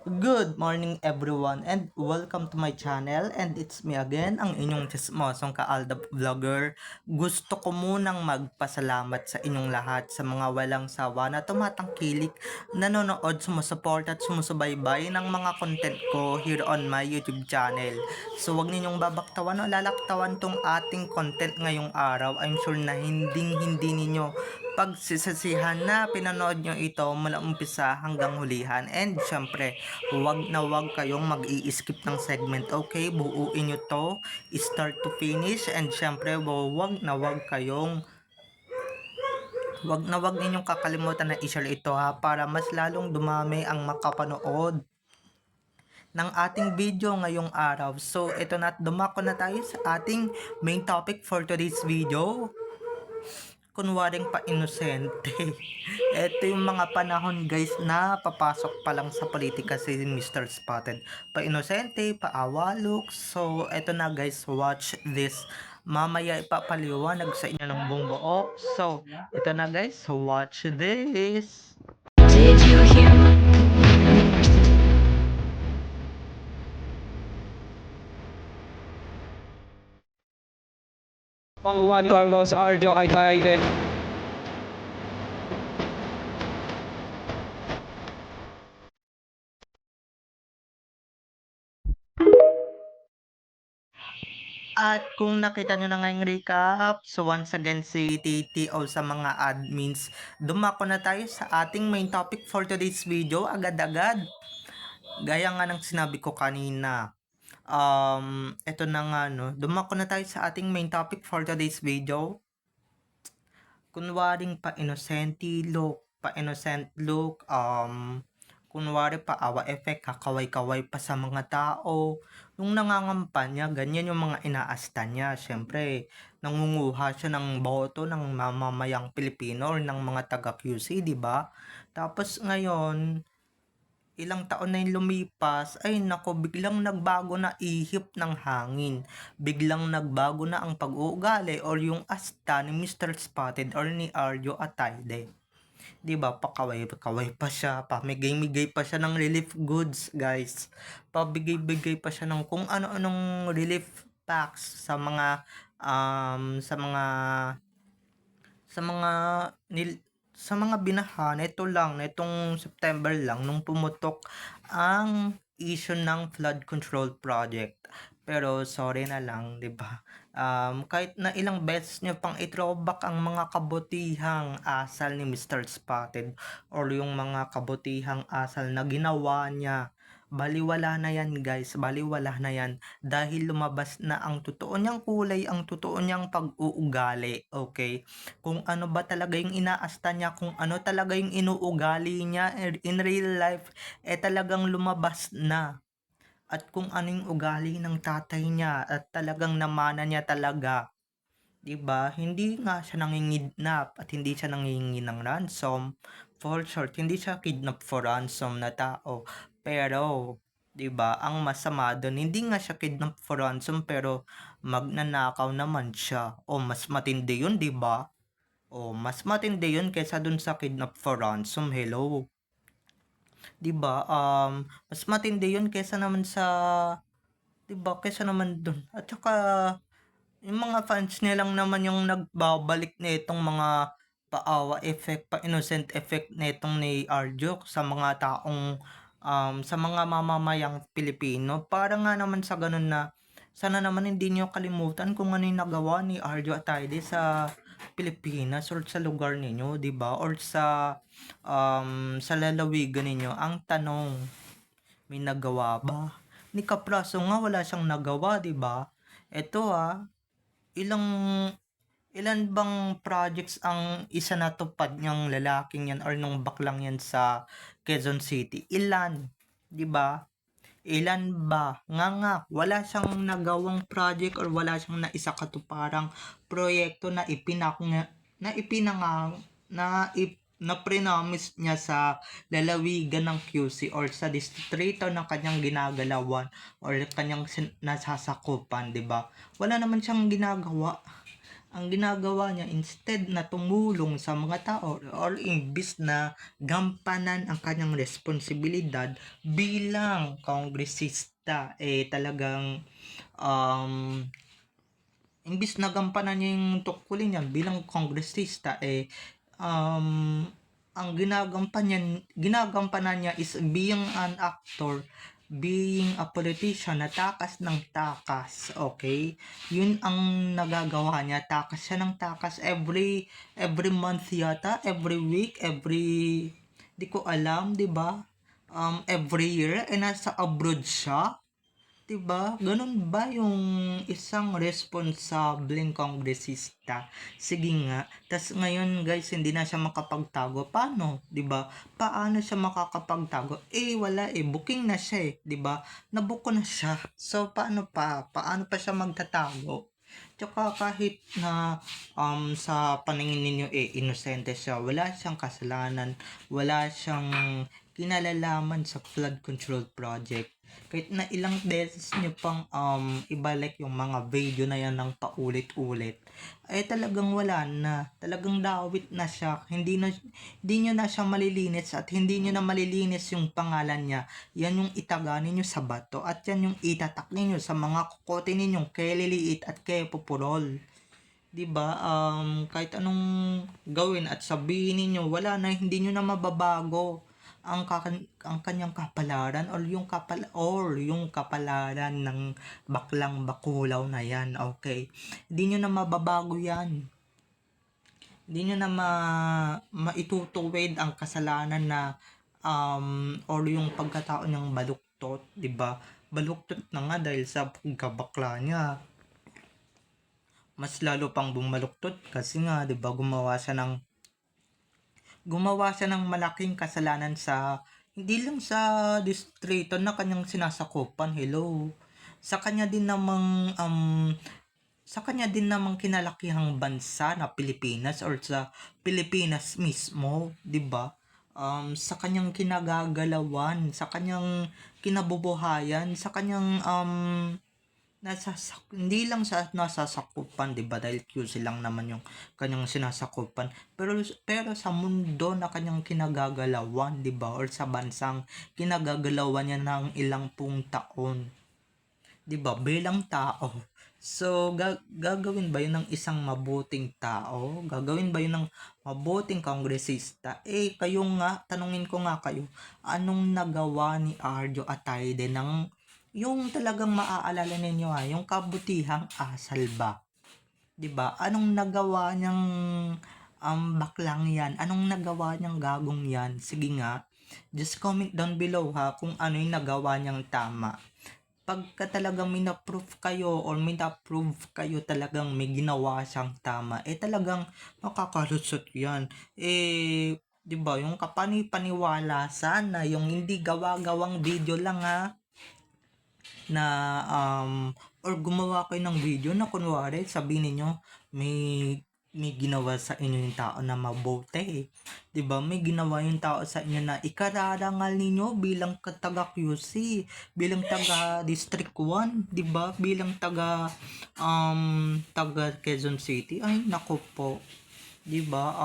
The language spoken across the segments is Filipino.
Good morning everyone and welcome to my channel, and it's me again, ang inyong chismosong ka-Aldab Vlogger. Gusto ko munang magpasalamat sa inyong lahat sa mga walang sawa na tumatangkilik, nanonood, sumusuport at sumusubaybay ng mga content ko here on my YouTube channel. So wag ninyong babaktawan o lalaktawan tong ating content ngayong araw. I'm sure na hindi ninyo pagsisasihan na pinanood nyo ito mula umpisa hanggang hulihan. And syempre, wag kayong mag-i-skip ng segment, okay? Buuin nyo to, start to finish. And syempre, wag ninyong kakalimutan na i-share ito ha, para mas lalong dumami ang makapanood ng ating video ngayong araw. So, ito na, dumako na tayo sa ating main topic for today's video. Kunwaring pa-inosente. Ito yung mga panahon guys na papasok pa lang sa politika si Mr. Spotted. Pa-inosente, pa-awalok. So, ito na guys, watch this. Mamaya ipapaliwanag sa inyo ng buong buo. So, ito na guys, watch this. Did you hear my Juan Carlos Arjo Aitaide. At kung nakita nyo na ngayong recap, so once again si TTO sa mga admins, dumako na tayo sa ating main topic for today's video agad-agad. Gaya nga ng sinabi ko kanina, ito na nga no, dumako na tayo sa ating main topic for today's video. Kunwaring pa-innocent look, kunwari pa awa effect, kakaway-kaway pa sa mga tao. Nung nangangampanya, ganyan yung mga inaasta niya. Siyempre, nangunguha siya ng boto ng mamamayang Pilipino or ng mga taga-QC, di ba? Tapos ngayon, ilang taon na yung lumipas, ay nako, biglang nagbago na ihip ng hangin. Biglang nagbago na ang pag-uugali or yung asta ni Mr. Spotted or ni Arjo Ataide. Diba, pakaway-kaway pa siya, pamigay-migay pa siya ng relief goods, guys. Pabigay-bigay pa siya ng kung ano-anong relief packs sa mga sa mga sa mga nil sa mga binaha. Ito lang, nitong September lang nung pumutok ang issue ng flood control project. Pero sorry na lang, 'di ba? Kahit na ilang beses niyo pang i-throwback ang mga kabutihang asal ni Mr. Spotted or yung mga kabutihang asal na ginawa niya, baliwala na yan guys, baliwala na yan, dahil lumabas na ang totoo niyang kulay, ang totoo niyang pag-uugali, okay? Kung ano ba talaga yung inaasta niya, kung ano talaga yung inuugali niya in real life, talagang lumabas na. At kung ano yung ugali ng tatay niya, at talagang namana niya talaga. 'Di ba? Hindi nga siya nangingidnap at hindi siya nangingi ng ransom. For short, hindi siya kidnap for ransom na tao. Pero, 'di ba, ang masama doon, hindi nga siya kidnap for ransom pero magnanakaw naman siya. O mas matindi 'yun, 'di ba? O mas matindi 'yun kaysa dun sa kidnap for ransom. Hello. 'Di ba? Mas matindi 'yun kaysa naman sa, 'di ba? Kaysa naman dun. At saka yung mga fans niya lang naman yung nagbabalik na itong mga paawa effect, pa-innocent effect na itong ni Arjo sa mga taong, sa mga mamamayang Pilipino. Para nga naman sa ganun na, sana naman hindi niyo kalimutan kung ano yung nagawa ni Arjo Ataide sa Pilipinas or sa lugar ninyo, di ba? Or sa lalawigan ninyo. Ang tanong, may nagawa ba? Ni Kapraso nga wala siyang nagawa, di ba? Ito ilang ilan bang projects ang isa natupad niyang lalaking yan or nung baklang yan sa Quezon City? Ilan? 'Di ba? Ilan ba? Nga, wala siyang nagawang project or wala siyang naisakatuparang proyekto na na prinomise niya sa lalawigan ng QC or sa distrito ng kanyang ginagalawan or kanyang nasasakupan, 'di ba? Wala naman siyang ginagawa. ang ginagawa niya instead na tumulong sa mga tao or imbis na gampanan ang kanyang responsibilidad bilang kongresista, talagang um, imbis na gampanan niya yung tungkulin niya bilang kongresista, um, ang ginagampanan niya is being an actor, being a politician na takas ng takas, okay? Yun ang nagagawa niya, takas siya ng takas every month yata, every week, di ko alam, di ba? Every year, nasa abroad siya. 'Di ba? Ganun ba yung isang responsableng kongresista? Sige nga. Tas ngayon guys, hindi na siya makapagtago. Paano? 'Di ba? Paano siya makakapagtago? Wala booking na siya 'di ba? Nabook ko na siya. So paano pa? Paano pa siya magtatago? Tsaka kahit na sa paningin ninyo inosente siya, wala siyang kasalanan, wala siyang kinalalaman sa flood control project. Kahit na ilang beses nyo pang ibalik yung mga video na yan ng paulit-ulit, talagang wala na, talagang dawit na siya, hindi nyo na siya malilinis at hindi nyo na malilinis yung pangalan niya. Yan yung itaga ninyo sa bato at yan yung itatak ninyo sa mga kukote ninyong kay liliit at kay pupurol. 'Di ba? Kahit anong gawin at sabihin ninyo, wala na, hindi nyo na mababago ang kanyang kapalaran or yung kapalaran ng baklang bakulaw na yan, okay? Hindi nyo na mababago yan. Hindi nyo na maitutuwid ang kasalanan na or yung pagkatao niyang baluktot, 'di ba? Baluktot na nga dahil sa pagkabakla niya. Mas lalo pang bumaluktot kasi nga 'di ba gumawa siya ng malaking kasalanan sa hindi lang sa distrito na kanyang sinasakupan. Hello. Sa kanya din namang kinalakihang bansa na Pilipinas or sa Pilipinas mismo, 'di ba? Sa kanyang kinagagalawan, sa kanyang kinabubuhayan, sa kanyang hindi lang sa nasasakupan, 'di ba? Dahil QC lang naman yung kanyang sinasakupan. Pero sa mundo na kanyang kinagagalawan, 'di ba? Or sa bansang kinagagalawan niya ng ilang pung taon, 'di ba? Bilang tao. So, gagawin ba yun ng isang mabuting tao? Gagawin ba yun ng mabuting kongresista? Kayo nga, tanungin ko nga kayo, anong nagawa ni Arjo Atayde ng yung talagang maaalala ninyo yung kabutihang asal ba? 'Di ba? Anong nagawa niyang baklang 'yan? Anong nagawa niyang gagong 'yan? Sige nga, just comment down below kung ano yung nagawa niyang tama. Pagka talagang minaproof kayo or minaprove kayo talagang may ginawa siyang tama, talagang makakalusot 'yan. 'Di ba? Yung kapani-paniwala sana, yung hindi gawa-gawang video lang na or gumawa kayo ng video na kunwari sabihin niyo may ginawa sa inyo yung tao na mabuti. 'Di ba? May ginawa yung tao sa inyo na ikararangal ninyo bilang taga QC, bilang taga District 1, 'di ba? Bilang taga Quezon City. Ay, nako po. 'Di ba?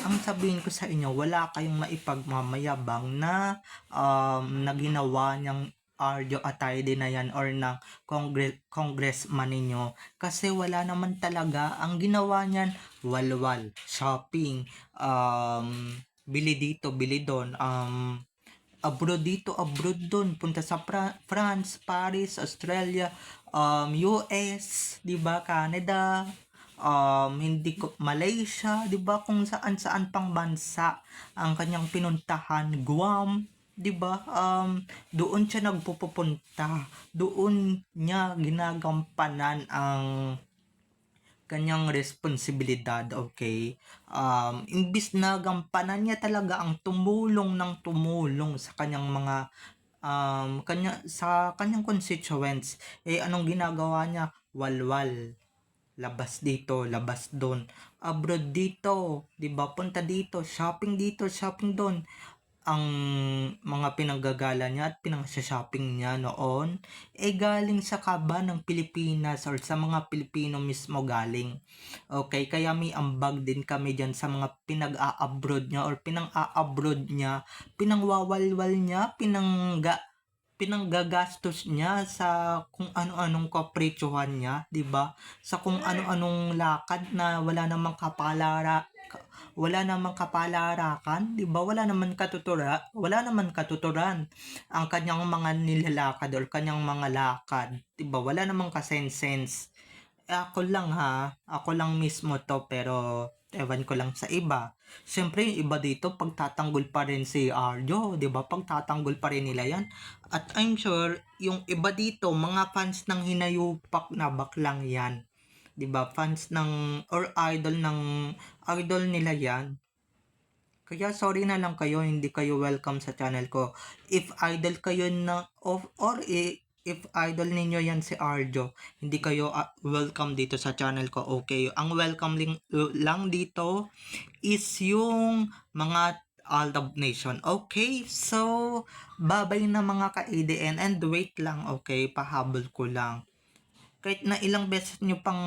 Ang sabihin ko sa inyo, wala kayong maipagmamayabang na ginawa niyang Arjo Atayde na yan or ng congressman ninyo, kasi wala naman talaga. Ang ginawa niyan, walwal, shopping, bili dito, bili doon, abroad dito, abroad doon, punta sa France, Paris, Australia, US, 'di ba, Canada, hindi ko Malaysia, 'di ba, kung saan-saan pang bansa ang kanyang pinuntahan, Guam, 'di ba? Doon siya nagpupunta. Doon niya ginagampanan ang kanyang responsibilidad, okay? Imbis na gampanan niya talaga ang tumulong ng tumulong sa kanyang mga sa kanyang constituents, anong ginagawa niya? Walwal, labas dito, labas doon, abroad dito, 'di ba? Punta dito, shopping doon. ang mga pinanggagala niya at pinang-shopping niya noon galing sa kaba ng Pilipinas or sa mga Pilipino mismo galing. Okay, kaya may ambag din kami dyan sa mga pinag-a-abroad niya or pinang-a-abroad niya, pinangwawalwal niya, pinanggagastos niya sa kung ano-anong kapritsyohan niya, 'di ba? Sa kung ano-anong lakad na wala namang kapalarakan, 'di ba? Wala naman katuturan ang kanyang mga nilalakad or kanyang mga lakad, 'di ba? Wala namang kasense. Ako lang mismo to pero ewan ko lang sa iba. Siyempre yung iba dito pagtatanggol pa rin si Arjo, 'di ba? Pagtatanggol pa rin nila 'yan. At I'm sure yung iba dito mga fans ng hinayupak na baklang 'yan. 'Di ba? Fans ng or idol nila 'yan. Kaya sorry na lang kayo, hindi kayo welcome sa channel ko. If idol kayo if idol ninyo yan si Arjo, hindi kayo welcome dito sa channel ko, okay? Ang welcome lang dito is yung mga Aldab Nation, okay? So, babay na mga ka-ADN and wait lang, okay? Pahabol ko lang. Kahit na ilang beses nyo pang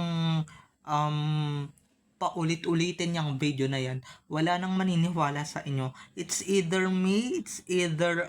paulit-ulitin yung video na yan, wala nang maniniwala sa inyo. It's either me, it's either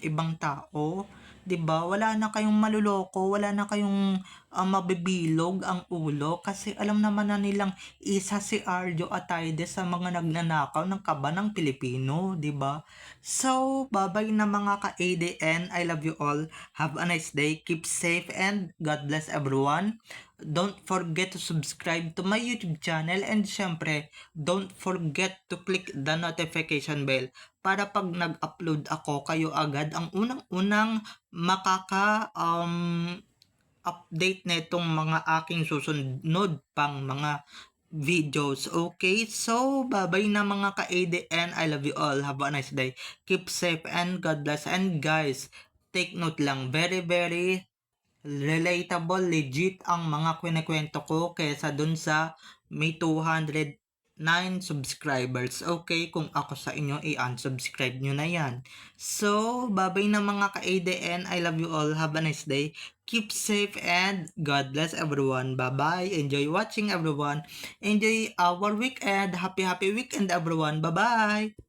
ibang tao, 'di ba? Wala na kayong maluloko, wala na kayong mabibilog ang ulo kasi alam naman na nilang isa si Arjo Atayde sa mga nagnanakaw ng kaba ng Pilipino, 'di ba? So, babay na mga ka-ADN. I love you all. Have a nice day. Keep safe and God bless everyone. Don't forget to subscribe to my YouTube channel and syempre, don't forget to click the notification bell para pag nag-upload ako, kayo agad ang unang-unang update na itong mga aking susunod pang mga videos. Okay? So, bye-bye na mga ka-ADN. I love you all. Have a nice day. Keep safe and God bless. And guys, take note lang. Very, very relatable, legit ang mga kwento ko kesa dun sa may 209 subscribers. Okay, kung ako sa inyo, i-unsubscribe nyo na yan. So, babay na mga ka-ADN. I love you all. Have a nice day. Keep safe and God bless everyone. Bye-bye. Enjoy watching everyone. Enjoy our weekend. Happy weekend everyone. Bye-bye.